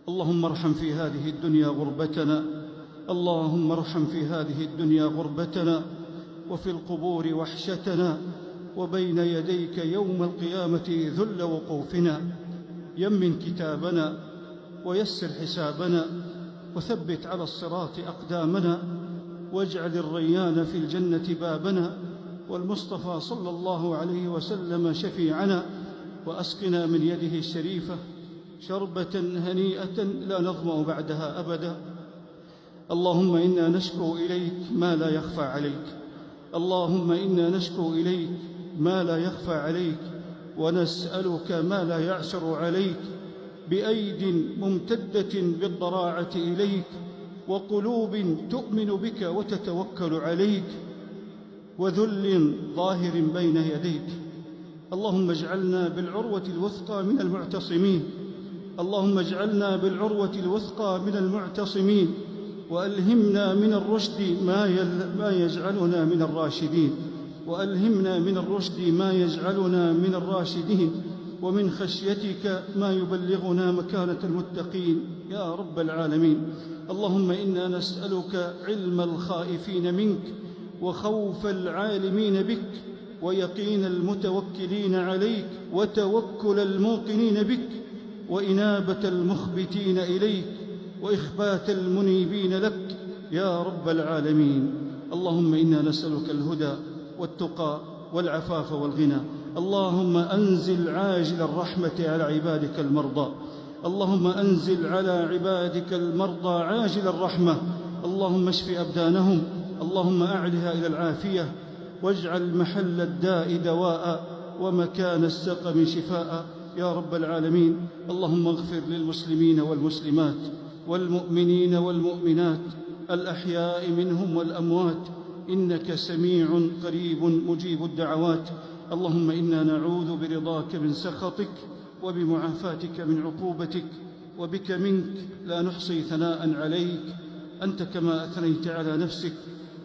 اللهم ارحم في هذه الدنيا غربتنا، اللهم ارحم في هذه الدنيا غربتنا، وفي القبور وحشتنا، وبين يديك يوم القيامة ذل وقوفنا. يمن كتابنا ويسر حسابنا، وثبت على الصراط أقدامنا، واجعل الريان في الجنة بابنا، والمصطفى صلى الله عليه وسلم شفيعنا، وأسقنا من يده الشريفة شربة هنيئة لا نظمأ بعدها أبدا. اللهم إنا نشكو إليك ما لا يخفى عليك، اللهم إنا نشكو إليك ما لا يخفى عليك، ونسألك ما لا يعسر عليك، بأيد ممتدة بالضراعة إليك، وقلوب تؤمن بك وتتوكل عليك، وذل ظاهر بين يديك. اللهم اجعلنا بالعروة الوثقى من المعتصمين، اللهم اجعلنا بالعروة الوثقى من المعتصمين، وألهمنا من الرشد ما يجعلنا من الراشدين، وألهمنا من الرشد ما يجعلنا من الراشدين، ومن خشيتك ما يبلغنا مكانة المتقين يا رب العالمين. اللهم إنا نسألك علم الخائفين منك، وخوف العالمين بك، ويقين المتوكلين عليك، وتوكل الموقنين بك، وإنابة المخبتين إليك، وإخبات المنيبين لك يا رب العالمين. اللهم إنا نسألك الهدى والتقى والعفاف والغنى. اللهم أنزل عاجل الرحمة على عبادك المرضى، اللهم أنزل على عبادك المرضى عاجل الرحمة. اللهم اشف أبدانهم، اللهم أعلها إلى العافية، واجعل محل الداء دواء، ومكان السقم شفاء يا رب العالمين. اللهم اغفر للمسلمين والمسلمات، والمؤمنين والمؤمنات، الأحياء منهم والأموات، إنك سميع قريب مجيب الدعوات. اللهم إنا نعوذ برضاك من سخطك، وبمعافاتك من عقوبتك، وبك منك لا نحصي ثناء عليك أنت كما أثنيت على نفسك.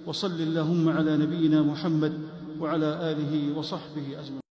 وصل اللهم على نبينا محمد وعلى آله وصحبه أجمعين.